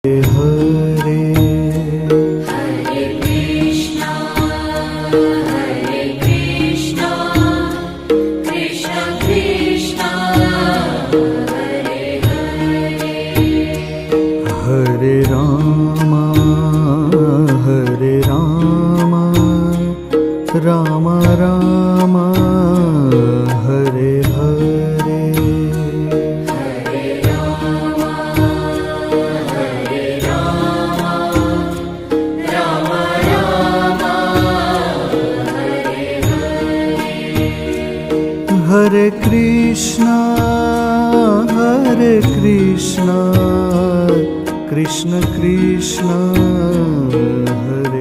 Hare Hare Krishna Krishna Krishna Hare Hare Hare Ram Ram Ram Hare Hare Hare Ram Ram Ram Hare Hare Hare Krishna Krishna Krishna Hare